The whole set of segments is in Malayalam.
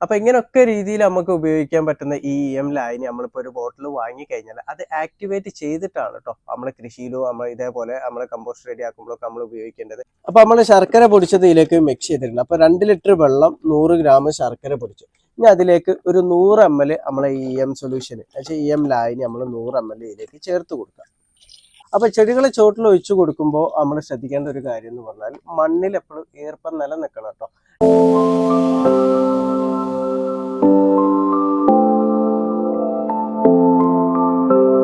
അപ്പൊ ഇങ്ങനൊക്കെ രീതിയിൽ നമുക്ക് ഉപയോഗിക്കാൻ പറ്റുന്ന ഈ ലായനി നമ്മളിപ്പോൾ ഒരു ബോട്ടിൽ വാങ്ങി കഴിഞ്ഞാൽ അത് ആക്ടിവേറ്റ് ചെയ്തിട്ടാണ് കേട്ടോ നമ്മൾ കൃഷിയിലോ നമ്മൾ ഇതേപോലെ നമ്മൾ കമ്പോസ്റ്റ് റെഡി ആക്കുമ്പോഴൊക്കെ നമ്മൾ ഉപയോഗിക്കേണ്ടത്. അപ്പൊ നമ്മൾ ശർക്കര പൊടിച്ചത് ഇതിലേക്ക് മിക്സ് ചെയ്തിട്ടുണ്ട്. അപ്പൊ 2 ലിറ്റർ വെള്ളം 100 ഗ്രാം ശർക്കര പൊടിച്ചു. ഇനി അതിലേക്ക് ഒരു 100 ml നമ്മളെ സൊല്യൂഷൻ ലായനി നമ്മൾ 100 ml ഇതിലേക്ക് ചേർത്ത് കൊടുക്കുക. അപ്പൊ ചെടികളെ ചോട്ടിൽ ഒഴിച്ചു കൊടുക്കുമ്പോൾ നമ്മൾ ശ്രദ്ധിക്കേണ്ട ഒരു കാര്യം എന്ന് പറഞ്ഞാൽ മണ്ണിൽ എപ്പോഴും ഈർപ്പം നിലനിൽക്കണം കേട്ടോ.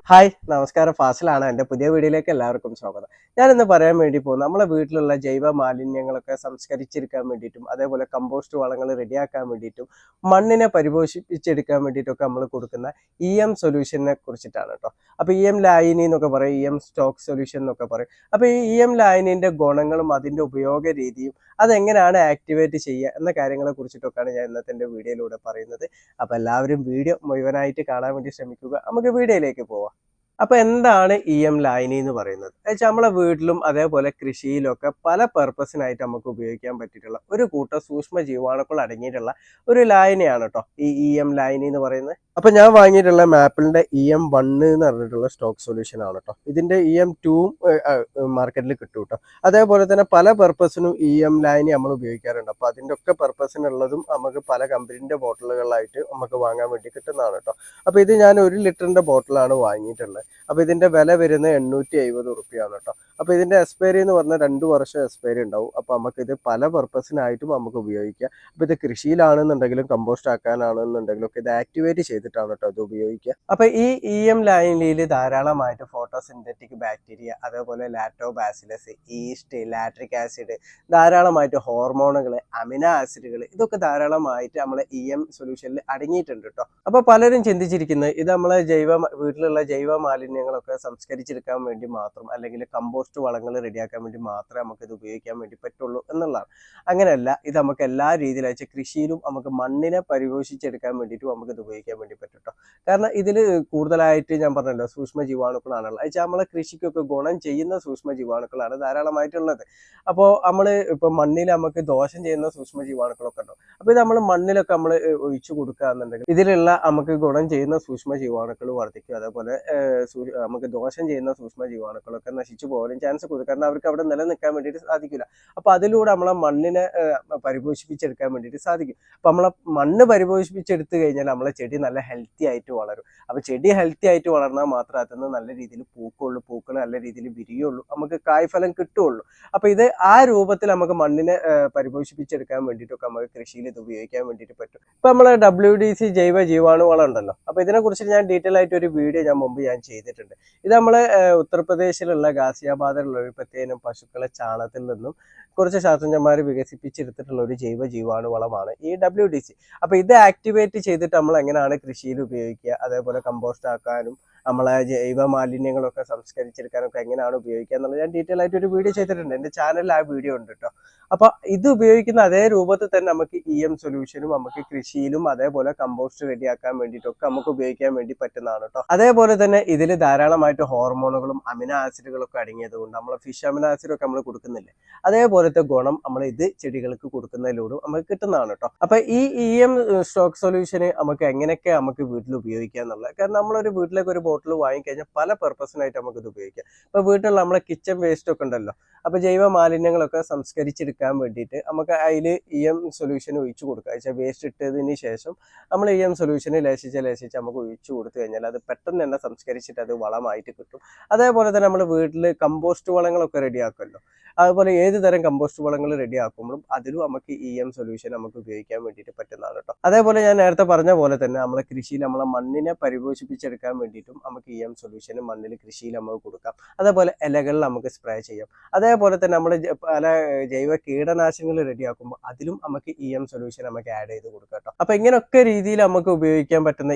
ഹായ്, നമസ്കാരം. ഫാസിലാണ്. എൻ്റെ പുതിയ വീഡിയോയിലേക്ക് എല്ലാവർക്കും സ്വാഗതം. ഞാനിന്ന് പറയാൻ വേണ്ടി പോകുന്നത് നമ്മളെ വീട്ടിലുള്ള ജൈവ മാലിന്യങ്ങളൊക്കെ സംസ്കരിച്ചെടുക്കാൻ വേണ്ടിയിട്ടും അതേപോലെ കമ്പോസ്റ്റ് വളങ്ങൾ റെഡിയാക്കാൻ വേണ്ടിയിട്ടും മണ്ണിനെ പരിപോഷിപ്പിച്ചെടുക്കാൻ വേണ്ടിയിട്ടൊക്കെ നമ്മൾ കൊടുക്കുന്ന സൊല്യൂഷനെ കുറിച്ചിട്ടാണ് കേട്ടോ. അപ്പോൾ ലായനി എന്നൊക്കെ പറയും, സ്റ്റോക്ക് സൊല്യൂഷൻ എന്നൊക്കെ പറയും. അപ്പോൾ ഈ ലായനിൻ്റെ ഗുണങ്ങളും അതിൻ്റെ ഉപയോഗ രീതിയും അതെങ്ങനെയാണ് ആക്ടിവേറ്റ് ചെയ്യുക എന്ന കാര്യങ്ങളെ കുറിച്ചിട്ടൊക്കെയാണ് ഞാൻ ഇന്നത്തെ എൻ്റെ വീഡിയോയിലൂടെ പറയുന്നത്. അപ്പോൾ എല്ലാവരും വീഡിയോ മുഴുവനായിട്ട് കാണാൻ വേണ്ടി ശ്രമിക്കുക. നമുക്ക് വീഡിയോയിലേക്ക് പോവാം. അപ്പൊ എന്താണ് ലായനി എന്ന് പറയുന്നത്? വെച്ചാൽ നമ്മളെ വീട്ടിലും അതേപോലെ കൃഷിയിലൊക്കെ പല പർപ്പസിനായിട്ട് നമുക്ക് ഉപയോഗിക്കാൻ പറ്റിയിട്ടുള്ള ഒരു കൂട്ടം സൂക്ഷ്മ ജീവാണുക്കൾ അടങ്ങിയിട്ടുള്ള ഒരു ലായനിയാണ് കേട്ടോ ഈ ലായനി എന്ന് പറയുന്നത്. അപ്പൊ ഞാൻ വാങ്ങിയിട്ടുള്ള മാപ്പിളിന്റെ EM1 എന്ന് പറഞ്ഞിട്ടുള്ള സ്റ്റോക്ക് സൊല്യൂഷൻ ആണ് കേട്ടോ. ഇതിന്റെ EM2 മാർക്കറ്റിൽ കിട്ടും കേട്ടോ. അതേപോലെ തന്നെ പല പർപ്പസിനും ലായനി നമ്മൾ ഉപയോഗിക്കാറുണ്ട്. അപ്പൊ അതിന്റെ ഒക്കെ പർപ്പസിനുള്ളതും നമുക്ക് പല കമ്പനിന്റെ ബോട്ടിലുകളിലായിട്ട് നമുക്ക് വാങ്ങാൻ വേണ്ടി കിട്ടുന്നതാണ് കേട്ടോ. അപ്പൊ ഇത് ഞാൻ 1 ലിറ്ററിന്റെ ബോട്ടിലാണ് വാങ്ങിയിട്ടുള്ളത്. അപ്പൊ ഇതിന്റെ വില വരുന്നത് 850 റുപ്യാണ് കേട്ടോ. അപ്പൊ ഇതിന്റെ എക്സ്പയറി എന്ന് പറഞ്ഞാൽ 2 വർഷം എക്സ്പയറി ഉണ്ടാവും. അപ്പൊ നമുക്ക് ഇത് പല പർപ്പസിനായിട്ടും നമുക്ക് ഉപയോഗിക്കാം. അപ്പൊ ഇത് കൃഷിയിലാണെന്നുണ്ടെങ്കിലും കമ്പോസ്റ്റ് ആക്കാനാണെന്നുണ്ടെങ്കിലും ഒക്കെ ഇത് ആക്ടിവേറ്റ് ചെയ്തിട്ടാണ് കേട്ടോ ഇത് ഉപയോഗിക്കുക. അപ്പൊ ഈ ലായനിയിൽ ധാരാളമായിട്ട് ഫോട്ടോസിന്തറ്റിക് ബാക്ടീരിയ, അതേപോലെ ലാക്ടോബാസിലസ്, ഈസ്റ്റ്, ലാട്രിക് ആസിഡ്, ധാരാളമായിട്ട് ഹോർമോണുകൾ, അമിനോ ആസിഡുകൾ, ഇതൊക്കെ ധാരാളമായിട്ട് നമ്മളെ സൊല്യൂഷനിൽ അടങ്ങിയിട്ടുണ്ട് കേട്ടോ. അപ്പൊ പലരും ചിന്തിച്ചിരിക്കുന്നത് ഇത് നമ്മളെ വീട്ടിലുള്ള ജൈവ മാലിന്യങ്ങളൊക്കെ സംസ്കരിച്ചെടുക്കാൻ വേണ്ടി മാത്രം, അല്ലെങ്കിൽ കമ്പോസ്റ്റ് വളങ്ങൾ റെഡിയാക്കാൻ വേണ്ടി മാത്രമേ നമുക്ക് ഇത് ഉപയോഗിക്കാൻ വേണ്ടി പറ്റുള്ളൂ എന്നുള്ളതാണ്. അങ്ങനെയല്ല, ഇത് നമുക്ക് എല്ലാ രീതിയിലും വെച്ചാൽ കൃഷിയിലും നമുക്ക് മണ്ണിനെ പരിപോഷിച്ചെടുക്കാൻ വേണ്ടിയിട്ട് നമുക്ക് ഇത് ഉപയോഗിക്കാൻ വേണ്ടി പറ്റും കേട്ടോ. കാരണം ഇതിൽ കൂടുതലായിട്ട് ഞാൻ പറഞ്ഞല്ലോ സൂക്ഷ്മ ജീവാണുക്കളാണുള്ളത്. വെച്ചാൽ നമ്മളെ കൃഷിക്കൊക്കെ ഗുണം ചെയ്യുന്ന സൂക്ഷ്മ ജീവാണുക്കളാണ് ധാരാളമായിട്ടുള്ളത്. അപ്പോൾ നമ്മൾ ഇപ്പൊ മണ്ണിൽ നമുക്ക് ദോഷം ചെയ്യുന്ന സൂക്ഷ്മ ജീവാണുക്കളൊക്കെ ഉണ്ടോ. അപ്പൊ ഇത് നമ്മൾ മണ്ണിലൊക്കെ നമ്മൾ ഒഴിച്ചു കൊടുക്കുക എന്നുണ്ടെങ്കിൽ ഇതിലുള്ള നമുക്ക് ഗുണം ചെയ്യുന്ന സൂക്ഷ്മ ജീവാണുക്കൾ വർദ്ധിക്കും. അതേപോലെ നമുക്ക് ദോഷം ചെയ്യുന്ന സൂക്ഷ്മ ജീവാണുക്കളൊക്കെ നശിച്ചു പോകാനും ചാൻസ് കൂടുതൽ. കാരണം അവർക്ക് അവിടെ നിലനിൽക്കാൻ വേണ്ടിയിട്ട് സാധിക്കില്ല. അപ്പൊ അതിലൂടെ നമ്മളെ മണ്ണിനെ പരിപോഷിപ്പിച്ചെടുക്കാൻ വേണ്ടിയിട്ട് സാധിക്കും. അപ്പൊ നമ്മളെ മണ്ണ് പരിപോഷിപ്പിച്ചെടുത്തു കഴിഞ്ഞാൽ നമ്മളെ ചെടി നല്ല ഹെൽത്തി ആയിട്ട് വളരും. അപ്പൊ ചെടി ഹെൽത്തി ആയിട്ട് വളർന്നാൽ മാത്രമേ അതിന് നല്ല രീതിയിൽ പൂക്കുള്ളൂ, പൂക്കൾ നല്ല രീതിയിൽ വിരിയുള്ളൂ, നമുക്ക് കായ്ഫലം കിട്ടുള്ളൂ. അപ്പൊ ഇത് ആ രൂപത്തിൽ നമുക്ക് മണ്ണിനെ പരിപോഷിപ്പിച്ചെടുക്കാൻ വേണ്ടിയിട്ടൊക്കെ നമുക്ക് കൃഷിയിൽ ഇത് ഉപയോഗിക്കാൻ വേണ്ടിയിട്ട് പറ്റും. ഇപ്പൊ നമ്മളെ WDC ജൈവ ജീവാണു വളം ഉണ്ടല്ലോ. അപ്പൊ ഇതിനെ കുറിച്ച് ഞാൻ ഡീറ്റെയിൽ ആയിട്ട് ഒരു വീഡിയോ ഞാൻ ചെയ്തിട്ടുണ്ട്. ഇത് നമ്മളെ ഉത്തർപ്രദേശിലുള്ള ഗാസിയാബാദിലുള്ള ഒരു പ്രത്യേകം പശുക്കളെ ചാണകത്തിൽ നിന്നും കുറച്ച് ശാസ്ത്രജ്ഞന്മാർ വികസിപ്പിച്ചെടുത്തിട്ടുള്ള ഒരു ജൈവ ജീവാണു വളമാണ് ഈ WDC. അപ്പൊ ഇത് ആക്ടിവേറ്റ് ചെയ്തിട്ട് നമ്മൾ എങ്ങനെയാണ് കൃഷിയിൽ ഉപയോഗിക്കുക, അതേപോലെ കമ്പോസ്റ്റ് ആക്കാനും നമ്മളെ ജൈവ മാലിന്യങ്ങളൊക്കെ സംസ്കരിച്ചെടുക്കാനൊക്കെ എങ്ങനെയാണ് ഉപയോഗിക്കുക എന്നുള്ളത് ഞാൻ ഡീറ്റെയിൽ ആയിട്ട് ഒരു വീഡിയോ ചെയ്തിട്ടുണ്ട്. എൻ്റെ ചാനലിൽ ആ വീഡിയോ ഉണ്ട് കേട്ടോ. അപ്പൊ ഇത് ഉപയോഗിക്കുന്ന അതേ രൂപത്തിൽ തന്നെ നമുക്ക് സൊല്യൂഷനും നമുക്ക് കൃഷിയിലും അതേപോലെ കമ്പോസ്റ്റ് റെഡിയാക്കാൻ വേണ്ടിയിട്ടൊക്കെ നമുക്ക് ഉപയോഗിക്കാൻ വേണ്ടി പറ്റുന്നതാണ് കേട്ടോ. അതേപോലെ തന്നെ ഇതിൽ ധാരാളമായിട്ട് ഹോർമോണുകളും അമിനോ ആസിഡുകളും ഒക്കെ അടങ്ങിയത് കൊണ്ട് നമ്മൾ ഫിഷ് അമിനോ ആസിഡൊക്കെ നമ്മൾ കൊടുക്കുന്നില്ലേ, അതേപോലത്തെ ഗുണം നമ്മൾ ഇത് ചെടികൾക്ക് കൊടുക്കുന്നതിലൂടെ നമുക്ക് കിട്ടുന്നതാണ് കേട്ടോ. അപ്പൊ ഈ സ്റ്റോക്ക് സൊല്യൂഷന് നമുക്ക് എങ്ങനെയൊക്കെ നമുക്ക് വീട്ടിൽ ഉപയോഗിക്കുക എന്നുള്ളത്, കാരണം നമ്മളൊരു വീട്ടിലേക്ക് ഒരു ബോട്ടിൽ വാങ്ങിക്കഴിഞ്ഞാൽ പല പർപ്പസിനായിട്ട് നമുക്ക് ഇത് ഉപയോഗിക്കാം. ഇപ്പൊ വീട്ടിലുള്ള നമ്മളെ കിച്ചൺ വേസ്റ്റ് ഒക്കെ ഉണ്ടല്ലോ, അപ്പൊ ജൈവ മാലിന്യങ്ങളൊക്കെ സംസ്കരിച്ചെടുക്കാൻ വേണ്ടിയിട്ട് നമുക്ക് അതിൽ സൊല്യൂഷൻ ഒഴിച്ചു കൊടുക്കുക. വെച്ചാൽ വേസ്റ്റ് ഇട്ടതിന് ശേഷം നമ്മൾ സൊല്യൂഷന് ലേശിച്ച് നമുക്ക് ഒഴിച്ചു കൊടുത്തു കഴിഞ്ഞാൽ അത് പെട്ടെന്ന് തന്നെ സംസ്കരിച്ചിട്ട് അത് വളമായിട്ട് കിട്ടും. അതേപോലെ തന്നെ നമ്മൾ വീട്ടിൽ കമ്പോസ്റ്റ് വളങ്ങളൊക്കെ റെഡിയാക്കുമല്ലോ, അതുപോലെ ഏത് തരം കമ്പോസ്റ്റ് വളങ്ങൾ റെഡിയാക്കുമ്പോഴും അതിലും നമുക്ക് സൊല്യൂഷൻ നമുക്ക് ഉപയോഗിക്കാൻ വേണ്ടിയിട്ട് പറ്റുന്നതാണ് കേട്ടോ. അതേപോലെ ഞാൻ നേരത്തെ പറഞ്ഞ പോലെ തന്നെ നമ്മളെ കൃഷിയിൽ നമ്മളെ മണ്ണിനെ പരിപോഷിപ്പിച്ചെടുക്കാൻ വേണ്ടിയിട്ടും നമുക്ക് സൊല്യൂഷൻ മണ്ണിൽ കൃഷിയിൽ നമുക്ക് കൊടുക്കാം. അതേപോലെ ഇലകളിൽ നമുക്ക് സ്പ്രേ ചെയ്യാം. അതേപോലെ തന്നെ നമ്മൾ പല ജൈവ കീടനാശിനികൾ റെഡിയാക്കുമ്പോൾ അതിലും നമുക്ക് സൊല്യൂഷൻ നമുക്ക് ആഡ് ചെയ്ത് കൊടുക്കാം കേട്ടോ. അപ്പൊ ഇങ്ങനെയൊക്കെ രീതിയിൽ നമുക്ക് ഉപയോഗിക്കാൻ പറ്റുന്ന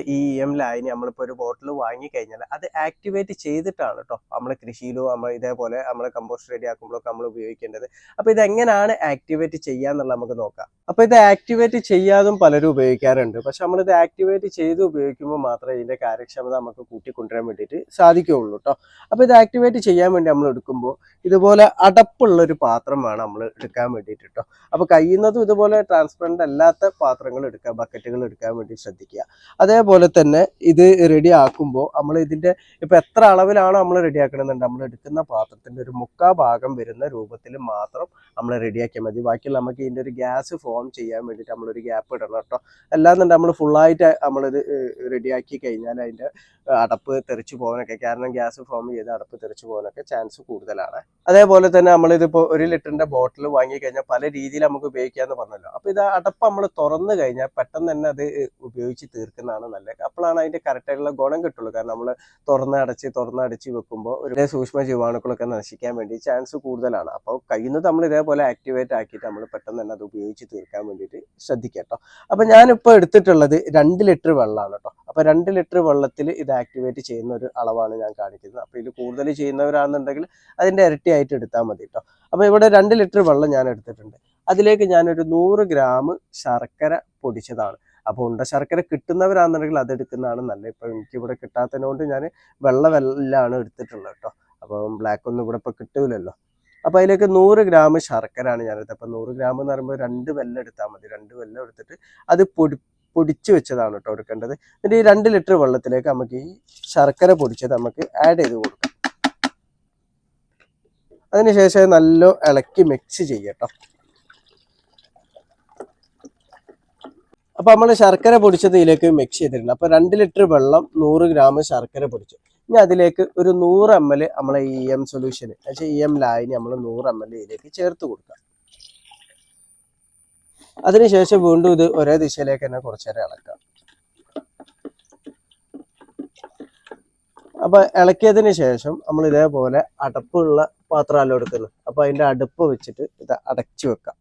ലായനി നമ്മളിപ്പോൾ ഒരു ബോട്ടിൽ വാങ്ങിക്കഴിഞ്ഞാൽ അത് ആക്ടിവേറ്റ് ചെയ്തിട്ടാണ് കേട്ടോ നമ്മളെ കൃഷിയിലോ നമ്മൾ ഇതേപോലെ നമ്മളെ കമ്പോസ്റ്റ് റെഡിയാക്കുമ്പോഴൊക്കെ നമ്മൾ ഉപയോഗിക്കേണ്ടത്. അപ്പൊ ഇത് എങ്ങനെയാണ് ആക്ടിവേറ്റ് ചെയ്യാന്നുള്ളത് നമുക്ക് നോക്കാം. അപ്പൊ ഇത് ആക്ടിവേറ്റ് ചെയ്യാതും പലരും ഉപയോഗിക്കാറുണ്ട്. പക്ഷെ നമ്മളിത് ആക്ടിവേറ്റ് ചെയ്ത് ഉപയോഗിക്കുമ്പോൾ മാത്രമേ ഇതിന്റെ കാര്യക്ഷമത നമുക്ക് കൊണ്ടുവരാൻ വേണ്ടിയിട്ട് സാധിക്കുകയുള്ളൂ കേട്ടോ. അപ്പോൾ ഇത് ആക്ടിവേറ്റ് ചെയ്യാൻ വേണ്ടി നമ്മൾ എടുക്കുമ്പോൾ ഇതുപോലെ അടപ്പുള്ള ഒരു പാത്രം വേണം നമ്മൾ എടുക്കാൻ വേണ്ടിയിട്ട് കേട്ടോ. അപ്പോൾ കഴിയുന്നതും ഇതുപോലെ ട്രാൻസ്പെറൻ്റ് അല്ലാത്ത പാത്രങ്ങൾ എടുക്കുക, ബക്കറ്റുകൾ എടുക്കാൻ വേണ്ടി ശ്രദ്ധിക്കുക. അതേപോലെ തന്നെ ഇത് റെഡി ആക്കുമ്പോൾ നമ്മൾ ഇതിൻ്റെ ഇപ്പോൾ എത്ര അളവിലാണോ നമ്മൾ റെഡിയാക്കണമെന്നുണ്ട്, നമ്മൾ എടുക്കുന്ന പാത്രത്തിൻ്റെ ഒരു 3/4 ഭാഗം വരുന്ന രൂപത്തിൽ മാത്രം നമ്മൾ റെഡിയാക്കിയാൽ മതി. ബാക്കിയുള്ള നമുക്ക് ഇതിൻ്റെ ഒരു ഗ്യാസ് ഫോം ചെയ്യാൻ വേണ്ടിയിട്ട് നമ്മളൊരു ഗ്യാപ്പ് ഇടണം കേട്ടോ. അല്ലാന്നുണ്ടെങ്കിൽ നമ്മൾ ഫുള്ളായിട്ട് നമ്മളിത് റെഡിയാക്കി കഴിഞ്ഞാൽ അതിൻ്റെ അടപ്പ് തെറിച്ച് പോകാനൊക്കെ, കാരണം ഗ്യാസ് ഫോം ചെയ്ത് അടപ്പ് തെറിച്ച് പോകാനൊക്കെ ചാൻസ് കൂടുതലാണ്. അതേപോലെ തന്നെ നമ്മളിതിപ്പോൾ 1 ലിറ്ററിൻ്റെ ബോട്ടിൽ വാങ്ങിക്കഴിഞ്ഞാൽ പല രീതിയിൽ നമുക്ക് ഉപയോഗിക്കാമെന്ന് പറഞ്ഞല്ലോ. അപ്പോൾ ഇത് അടപ്പ് നമ്മൾ തുറന്നു കഴിഞ്ഞാൽ പെട്ടെന്ന് തന്നെ അത് ഉപയോഗിച്ച് തീർക്കുന്നതാണ് നല്ലത്. അപ്പോഴാണ് അതിൻ്റെ കറക്റ്റായിട്ടുള്ള ഗുണം കിട്ടുള്ളൂ. കാരണം നമ്മൾ തുറന്നടച്ച് വെക്കുമ്പോൾ ഒരു സൂക്ഷ്മ ജീവാണുക്കളൊക്കെ നശിക്കാൻ വേണ്ടി ചാൻസ് കൂടുതലാണ്. അപ്പോൾ കഴിയുന്നത് നമ്മൾ ഇതേപോലെ ആക്ടിവേറ്റ് ആക്കിയിട്ട് നമ്മൾ പെട്ടെന്ന് തന്നെ അത് ഉപയോഗിച്ച് തീർക്കാൻ വേണ്ടിയിട്ട് ശ്രദ്ധിക്കാം കേട്ടോ. അപ്പോൾ ഞാനിപ്പോൾ എടുത്തിട്ടുള്ളത് 2 ലിറ്റർ വെള്ളമാണ് കേട്ടോ. അപ്പോൾ 2 ലിറ്റർ വെള്ളത്തിൽ ഇത് ആക്ടിവേറ്റ് ചെയ്യുന്ന ഒരു അളവാണ് ഞാൻ കാണിക്കുന്നത്. അപ്പോൾ ഇത് കൂടുതൽ ചെയ്യുന്നവരാണെന്നുണ്ടെങ്കിൽ അതിൻ്റെ ഇരട്ടിയായിട്ട് എടുത്താൽ മതി കേട്ടോ. അപ്പോൾ ഇവിടെ 2 ലിറ്റർ വെള്ളം ഞാൻ എടുത്തിട്ടുണ്ട്. അതിലേക്ക് ഞാനൊരു 100 ഗ്രാം ശർക്കര പൊടിച്ചതാണ്. അപ്പോൾ ഉണ്ട ശർക്കര കിട്ടുന്നവരാണെന്നുണ്ടെങ്കിൽ അതെടുക്കുന്നതാണ് നല്ലത്. ഇപ്പോൾ എനിക്കിവിടെ കിട്ടാത്തതിനോണ്ട് ഞാൻ വെള്ളമാണ് എടുത്തിട്ടുള്ളത് കേട്ടോ. അപ്പം ബ്ലാക്ക് ഒന്നും ഇവിടെ ഇപ്പോൾ കിട്ടൂലല്ലോ. അപ്പോൾ അതിലേക്ക് 100 ഗ്രാം ശർക്കരയാണ് ഞാനെടുത്തത്. അപ്പോൾ 100 ഗ്രാം എന്ന് പറയുമ്പോൾ 2 വെല്ലം എടുത്താൽ മതി. 2 വെല്ലം എടുത്തിട്ട് അത് പൊടിച്ച് വെച്ചതാണ് കേട്ടോ എടുക്കേണ്ടത്. എന്നിട്ട് ഈ 2 ലിറ്റർ വെള്ളത്തിലേക്ക് നമുക്ക് ഈ ശർക്കര പൊടിച്ചത് നമുക്ക് ആഡ് ചെയ്ത് കൊടുക്കാം. അതിനുശേഷം നല്ല ഇളക്കി മിക്സ് ചെയ്യട്ടോ. അപ്പോൾ നമ്മൾ ശർക്കര പൊടിച്ചത് ഇതിലേക്ക് മിക്സ് ചെയ്തിട്ടുണ്ട്. അപ്പോൾ 2 ലിറ്റർ വെള്ളം, 100 ഗ്രാം ശർക്കര പൊടിച്ചു. ഇനി അതിലേക്ക് ഒരു 100 ml നമ്മളെ EM സൊല്യൂഷൻ, EM ലായനി നമ്മൾ 100 ml ഇതിലേക്ക് ചേർത്ത് കൊടുക്കുക. അതിനുശേഷം വീണ്ടും ഇത് ഒരേ ദിശയിലേക്ക് തന്നെ കുറച്ചേരം ഇളക്കാം. അപ്പോൾ ഇളക്കിയതിന് ശേഷം നമ്മൾ ഇതേപോലെ അടപ്പുള്ള പാത്രമല്ലോ എടുക്കുന്നത്. അപ്പോൾ അതിൻ്റെ അടുപ്പ് വെച്ചിട്ട് ഇത് അടച്ചു വെക്കാം.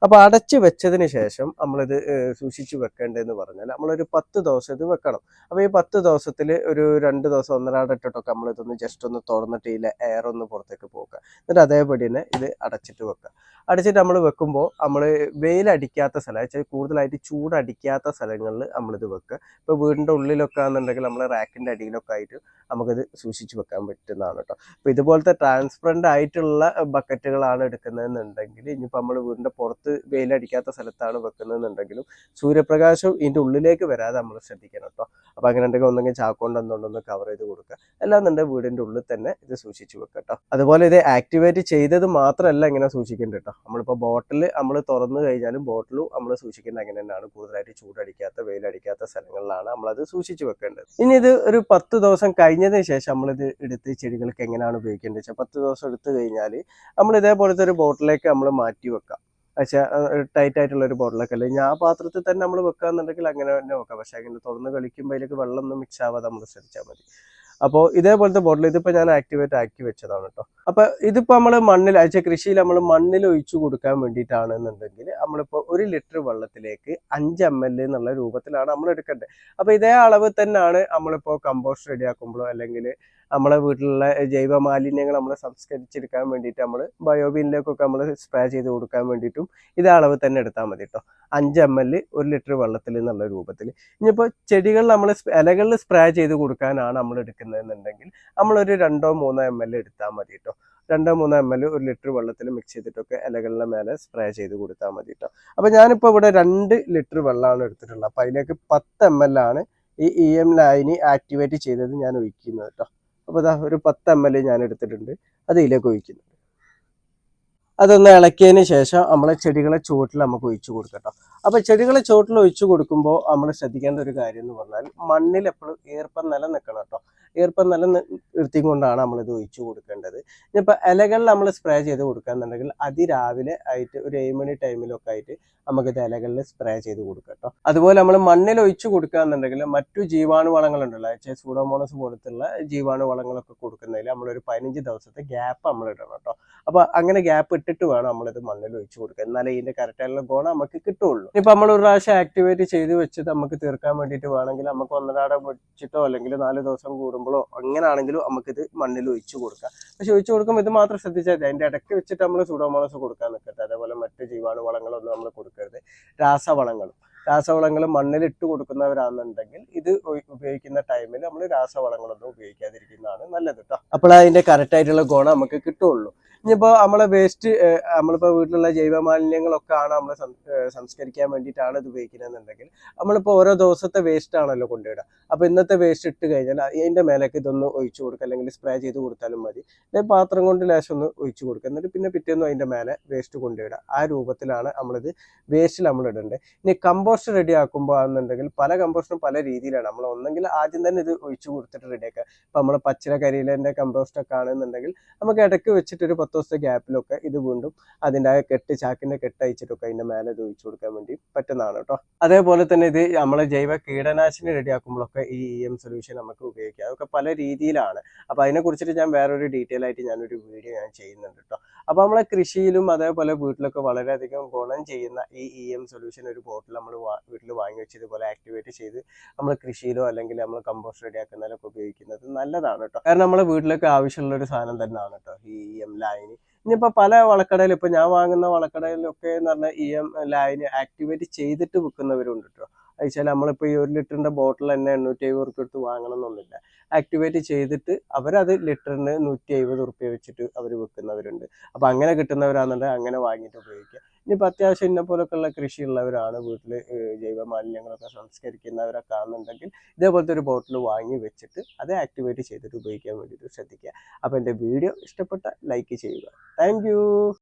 അപ്പോൾ അടച്ചു വെച്ചതിന് ശേഷം നമ്മളിത് സൂക്ഷിച്ച് വെക്കേണ്ടതെന്ന് പറഞ്ഞാൽ നമ്മളൊരു 10 ദിവസം ഇത് വെക്കണം. അപ്പോൾ ഈ 10 ദിവസത്തിൽ ഒരു 2 ദിവസം ഒന്നരാടിട്ടിട്ടൊക്കെ നമ്മളിതൊന്ന് ജസ്റ്റ് ഒന്ന് തുറന്നിട്ട് ഇതിലെ എയർ ഒന്ന് പുറത്തേക്ക് പോക്കുക. എന്നിട്ട് അതേപടി തന്നെ ഇത് അടച്ചിട്ട് വെക്കുക. അടച്ചിട്ട് നമ്മൾ വെക്കുമ്പോൾ നമ്മൾ വെയിലടിക്കാത്ത സ്ഥലം, കൂടുതലായിട്ട് ചൂടടിക്കാത്ത സ്ഥലങ്ങളിൽ നമ്മളിത് വെക്കുക. ഇപ്പോൾ വീടിൻ്റെ ഉള്ളിലൊക്കെ ആണെന്നുണ്ടെങ്കിൽ നമ്മൾ റാക്കിൻ്റെ അടിയിലൊക്കെ ആയിട്ട് നമുക്കിത് സൂക്ഷിച്ച് വെക്കാൻ പറ്റുന്നതാണ് കേട്ടോ. അപ്പോൾ ഇതുപോലത്തെ ട്രാൻസ്പെറൻ്റ് ആയിട്ടുള്ള ബക്കറ്റുകളാണ് എടുക്കുന്നതെന്നുണ്ടെങ്കിൽ, ഇനിയിപ്പോൾ നമ്മൾ വീടിൻ്റെ പുറത്ത് വെയിലടിക്കാത്ത സ്ഥലത്താണ് വെക്കുന്നതെന്നുണ്ടെങ്കിലും സൂര്യപ്രകാശം ഇതിൻ്റെ ഉള്ളിലേക്ക് വരാതെ നമ്മൾ ശ്രദ്ധിക്കണം കേട്ടോ. അപ്പോൾ അങ്ങനെ ഉണ്ടെങ്കിൽ ഒന്നെങ്കിൽ ചാക്കോണ്ട് എന്തുകൊണ്ടൊന്ന് കവർ ചെയ്ത് കൊടുക്കുക. അല്ലാന്നുണ്ടെങ്കിൽ വീടിൻ്റെ ഉള്ളിൽ തന്നെ ഇത് സൂക്ഷിച്ച് വെക്കുക കേട്ടോ. അതുപോലെ ഇത് ആക്ടിവേറ്റ് ചെയ്തത് മാത്രമല്ല ഇങ്ങനെ സൂക്ഷിക്കേണ്ടത് കേട്ടോ. നമ്മളിപ്പോൾ ബോട്ടിൽ നമ്മൾ തുറന്നു കഴിഞ്ഞാലും ബോട്ടിലും നമ്മൾ സൂക്ഷിക്കേണ്ടത് അങ്ങനെ തന്നെയാണ്. കൂടുതലായിട്ട് ചൂടടിക്കാത്ത വെയിലടിക്കാത്ത സ്ഥലങ്ങളിലാണ് നമ്മളത് സൂക്ഷിച്ച് വെക്കേണ്ടത്. ഇനി ഇത് ഒരു 10 ദിവസം കഴിഞ്ഞതിന് ശേഷം നമ്മളിത് എടുത്ത് ചെടികൾക്ക് എങ്ങനെയാണ് ഉപയോഗിക്കേണ്ടത് വെച്ചാൽ, 10 ദിവസം എടുത്തു കഴിഞ്ഞാൽ നമ്മൾ ഇതേപോലത്തെ ഒരു ബോട്ടിലേക്ക് നമ്മൾ മാറ്റി വെക്കാം. പക്ഷേ ടൈറ്റ് ആയിട്ടുള്ള ഒരു ബോട്ടിലൊക്കെ അല്ലേ, ഞാൻ ആ പാത്രത്തിൽ തന്നെ നമ്മൾ വെക്കുകയെന്നുണ്ടെങ്കിൽ അങ്ങനെ തന്നെ വെക്കാം. പക്ഷേ അങ്ങനെ തുറന്ന് കളിക്കുമ്പോൾ അതിലേക്ക് വെള്ളമൊന്നും മിക്സ് ആവാതെ നമ്മൾ ശ്രദ്ധിച്ചാൽ മതി. അപ്പോൾ ഇതേപോലത്തെ ബോട്ടിൽ ഇതിപ്പോൾ ഞാൻ ആക്ടിവേറ്റ് ആക്കി വെച്ചതാണ് കേട്ടോ. അപ്പോൾ ഇതിപ്പോൾ നമ്മൾ മണ്ണിൽ കൃഷിയിൽ നമ്മൾ മണ്ണിൽ ഒഴിച്ചു കൊടുക്കാൻ വേണ്ടിയിട്ടാണെന്നുണ്ടെങ്കിൽ നമ്മളിപ്പോൾ 1 ലിറ്റർ വെള്ളത്തിലേക്ക് 5 ml എന്നുള്ള രൂപത്തിലാണ് നമ്മൾ എടുക്കേണ്ടത്. അപ്പോൾ ഇതേ അളവ് തന്നെയാണ് നമ്മളിപ്പോൾ കമ്പോസ്റ്റ് റെഡിയാക്കുമ്പോഴോ അല്ലെങ്കിൽ നമ്മളെ വീട്ടിലുള്ള ജൈവ മാലിന്യങ്ങൾ നമ്മൾ സംസ്കരിച്ചെടുക്കാൻ വേണ്ടിയിട്ട് നമ്മൾ ബയോബിനിലേക്കൊക്കെ നമ്മൾ സ്പ്രേ ചെയ്ത് കൊടുക്കാൻ വേണ്ടിയിട്ടും ഇതേ അളവ് തന്നെ എടുത്താൽ മതി കേട്ടോ. 5 ml 1 ലിറ്റർ വെള്ളത്തിൽ എന്നുള്ള രൂപത്തിൽ. ഇനിയിപ്പോൾ ചെടികൾ നമ്മൾ ഇലകളിൽ സ്പ്രേ ചെയ്ത് കൊടുക്കാനാണ് നമ്മൾ എടുക്കുന്നതെന്നുണ്ടെങ്കിൽ നമ്മളൊരു 2-3 ml എടുത്താൽ മതി കേട്ടോ. 2-3 ml 1 ലിറ്റർ വെള്ളത്തിൽ മിക്സ് ചെയ്തിട്ടൊക്കെ ഇലകളുടെ മേലെ സ്പ്രേ ചെയ്ത് കൊടുത്താൽ മതി കേട്ടോ. അപ്പോൾ ഞാനിപ്പോൾ ഇവിടെ 2 ലിറ്റർ വെള്ളമാണ് എടുത്തിട്ടുള്ളത്. അപ്പോൾ അതിലേക്ക് 10 ml ആണ് ഈ EM ലായനി ആക്ടിവേറ്റ് ചെയ്തത് ഞാൻ ഒഴിക്കുന്നത് കേട്ടോ. അപ്പോൾ ഇതാ ഒരു 10 ml ഞാൻ എടുത്തിട്ടുണ്ട്, അത് ഇതിലേക്ക് ഒഴിക്കുന്നു. അതൊന്ന് ഇളക്കിയതിന് ശേഷം നമ്മളെ ചെടികളെ ചുവട്ടിൽ നമുക്ക് ഒഴിച്ചു കൊടുക്കട്ടോ. അപ്പോൾ ചെടികളെ ചുവട്ടിൽ ഒഴിച്ചു കൊടുക്കുമ്പോൾ നമ്മൾ ശ്രദ്ധിക്കേണ്ട ഒരു കാര്യം എന്ന് പറഞ്ഞാൽ മണ്ണിൽ എപ്പോഴും ഈർപ്പം നിലനിൽക്കണം കേട്ടോ. ഈർപ്പം നിലനിർത്തിക്കൊണ്ടാണ് നമ്മളിത് ഒഴിച്ചു കൊടുക്കേണ്ടത്. ഇനിയിപ്പോൾ ഇലകളിൽ നമ്മൾ സ്പ്രേ ചെയ്ത് കൊടുക്കുകയെന്നുണ്ടെങ്കിൽ അതിരാവിലെ ആയിട്ട് ഒരു 7 മണി ടൈമിലൊക്കെ ആയിട്ട് നമുക്കിത് ഇലകളിൽ സ്പ്രേ ചെയ്ത് കൊടുക്കാം കേട്ടോ. അതുപോലെ നമ്മൾ മണ്ണിൽ ഒഴിച്ചു കൊടുക്കുകയെന്നുണ്ടെങ്കിൽ മറ്റു ജീവാണുവളങ്ങളുണ്ടല്ലോ, സൂഡോമോണസ് പോലത്തുള്ള ജീവാണുവളങ്ങളൊക്കെ കൊടുക്കുന്നതിൽ നമ്മളൊരു 15 ദിവസത്തെ ഗ്യാപ്പ് നമ്മൾ ഇടണം കേട്ടോ. അപ്പോൾ അങ്ങനെ ഗ്യാപ്പ് ഇട്ടിട്ട് വേണം നമ്മളിത് മണ്ണിൽ ഒഴിച്ചു കൊടുക്കുക. എന്നാലേ ഇതിൻ്റെ കറക്റ്റായിട്ടുള്ള ഗുണം നമുക്ക് കിട്ടുള്ളൂ. ഇപ്പം നമ്മൾ ഒരു പ്രാവശ്യം ആക്ടിവേറ്റ് ചെയ്ത് വെച്ചിട്ട് നമുക്ക് തീർക്കാൻ വേണ്ടിയിട്ട് വേണമെങ്കിൽ നമുക്ക് ഒന്നരാടെ വെച്ചിട്ടോ അല്ലെങ്കിൽ 4 ദിവസം കൂടുമ്പോഴോ അങ്ങനെയാണെങ്കിലും നമുക്കിത് മണ്ണിൽ ഒഴിച്ചു കൊടുക്കാം. പക്ഷെ ഒഴിച്ചു കൊടുക്കുമ്പോൾ ഇത് മാത്രം ശ്രദ്ധിച്ചാൽ മതി, അതിൻ്റെ ഇടയ്ക്ക് വെച്ചിട്ട് നമ്മൾ സൂഡോമോണസ് കൊടുക്കാൻ നിൽക്കരുത്. അതേപോലെ മറ്റ് ജീവാണു വളങ്ങളൊന്നും നമ്മൾ കൊടുക്കരുത്. രാസവളങ്ങളും രാസവളങ്ങൾ മണ്ണിൽ ഇട്ട് കൊടുക്കുന്നവരാണെന്നുണ്ടെങ്കിൽ ഇത് ഉപയോഗിക്കുന്ന ടൈമിൽ നമ്മൾ രാസവളങ്ങളൊന്നും ഉപയോഗിക്കാതിരിക്കുന്നതാണ് നല്ലത് കേട്ടോ. അപ്പോൾ അതിന്റെ കറക്റ്റ് ആയിട്ടുള്ള ഗുണം നമുക്ക് കിട്ടുള്ളൂ. ഇനിയിപ്പോൾ നമ്മളെ വേസ്റ്റ് നമ്മളിപ്പോൾ വീട്ടിലുള്ള ജൈവ മാലിന്യങ്ങളൊക്കെ ആണ് നമ്മൾ സംസ്കരിക്കാൻ വേണ്ടിയിട്ടാണ് ഇത് ഉപയോഗിക്കുന്നതെന്നുണ്ടെങ്കിൽ നമ്മളിപ്പോൾ ഓരോ ദിവസത്തെ വേസ്റ്റ് ആണല്ലോ കൊണ്ടുവിടുക. അപ്പോൾ ഇന്നത്തെ വേസ്റ്റ് ഇട്ട് കഴിഞ്ഞാൽ അതിൻ്റെ മേലേക്ക് ഇതൊന്ന് ഒഴിച്ചു കൊടുക്കുക, അല്ലെങ്കിൽ സ്പ്രേ ചെയ്ത് കൊടുത്താലും മതി. അല്ലെങ്കിൽ പാത്രം കൊണ്ട് ലേശം ഒന്ന് ഒഴിച്ചു കൊടുക്കുക, എന്നിട്ട് പിന്നെ പിറ്റേന്നും അതിൻ്റെ മേലെ വേസ്റ്റ് കൊണ്ടുവിടുക. ആ രൂപത്തിലാണ് നമ്മളിത് വേസ്റ്റിൽ നമ്മൾ ഇടേണ്ടത്. ഇനി കമ്പോസ്റ്റ് റെഡി ആക്കുമ്പോൾ ആണെന്നുണ്ടെങ്കിൽ പല കമ്പോസ്റ്റും പല രീതിയിലാണ്. നമ്മൾ ഒന്നെങ്കിൽ ആദ്യം തന്നെ ഇത് ഒഴിച്ചു കൊടുത്തിട്ട് റെഡിയാക്കുക. ഇപ്പം നമ്മൾ പച്ചില കരിയിലേൻ്റെ കമ്പോസ്റ്റ് ഒക്കെ ആണെന്നുണ്ടെങ്കിൽ നമുക്ക് ഇടയ്ക്ക് വെച്ചിട്ട് ഒരു 10 ദിവസത്തെ ഗ്യാപ്പിലൊക്കെ ഇത് വീണ്ടും അതിൻ്റെ ചാക്കിൻ്റെ കെട്ട് അയച്ചിട്ടൊക്കെ അതിൻ്റെ മേലെ ഇത് ഒഴിച്ചു കൊടുക്കാൻ വേണ്ടി പറ്റുന്നതാണ് കേട്ടോ. അതേപോലെ തന്നെ ഇത് നമ്മളെ ജൈവ കീടനാശിനി റെഡിയാക്കുമ്പോഴൊക്കെ ഈ സൊല്യൂഷൻ നമുക്ക് ഉപയോഗിക്കാം. അതൊക്കെ പല രീതിയിലാണ്. അപ്പോൾ അതിനെക്കുറിച്ചിട്ട് ഞാൻ വേറൊരു ഡീറ്റെയിൽ ആയിട്ട് ഞാനൊരു വീഡിയോ ചെയ്യുന്നുണ്ട് കേട്ടോ. അപ്പോൾ നമ്മളെ കൃഷിയിലും അതേപോലെ വീട്ടിലൊക്കെ വളരെയധികം ഗുണം ചെയ്യുന്ന ഈ സൊല്യൂഷൻ ഒരു ബോട്ടിൽ നമ്മൾ വീട്ടിൽ വാങ്ങി വെച്ച് ഇതുപോലെ ആക്ടിവേറ്റ് ചെയ്ത് നമ്മൾ കൃഷിയിലോ അല്ലെങ്കിൽ നമ്മൾ കമ്പോസ്റ്റ് റെഡിയാക്കുന്നതിലൊക്കെ ഉപയോഗിക്കുന്നത് നല്ലതാണ് കേട്ടോ. കാരണം നമ്മളെ വീട്ടിലൊക്കെ ആവശ്യമുള്ള ഒരു സാധനം തന്നെയാണ് കേട്ടോ ഈ ലായനി. ഇനിയിപ്പോൾ പല വളക്കടയിലും, ഇപ്പോൾ ഞാൻ വാങ്ങുന്ന വളക്കടയിലൊക്കെ എന്ന് പറഞ്ഞാൽ ലായനി ആക്ടിവേറ്റ് ചെയ്തിട്ട് വിൽക്കുന്നവരുണ്ട് കേട്ടോ. വെച്ചാൽ നമ്മളിപ്പോൾ ഈ 1 ലിറ്ററിൻ്റെ ബോട്ടിൽ തന്നെ 870 റുപ്യ എടുത്ത് വാങ്ങണം എന്നൊന്നുമില്ല. ആക്ടിവേറ്റ് ചെയ്തിട്ട് അവരത് ലിറ്ററിന് 150 റുപ്യ വെച്ചിട്ട് അവർ വിൽക്കുന്നവരുണ്ട്. അപ്പോൾ അങ്ങനെ കിട്ടുന്നവരാണെന്നുണ്ടെങ്കിൽ അങ്ങനെ വാങ്ങിയിട്ട് ഉപയോഗിക്കുക. ഇനിയിപ്പോൾ അത്യാവശ്യം ഇന്ന പോലൊക്കെയുള്ള കൃഷിയുള്ളവരാണ്, വീട്ടിൽ ജൈവ മാലിന്യങ്ങളൊക്കെ സംസ്കരിക്കുന്നവരൊക്കെ ആണെന്നുണ്ടെങ്കിൽ ഇതേപോലത്തെ ഒരു ബോട്ടിൽ വാങ്ങി വെച്ചിട്ട് അത് ആക്ടിവേറ്റ് ചെയ്തിട്ട് ഉപയോഗിക്കാൻ വേണ്ടിയിട്ട് ശ്രദ്ധിക്കുക. അപ്പോൾ എൻ്റെ വീഡിയോ ഇഷ്ടപ്പെട്ട ലൈക്ക് ചെയ്യുക. താങ്ക്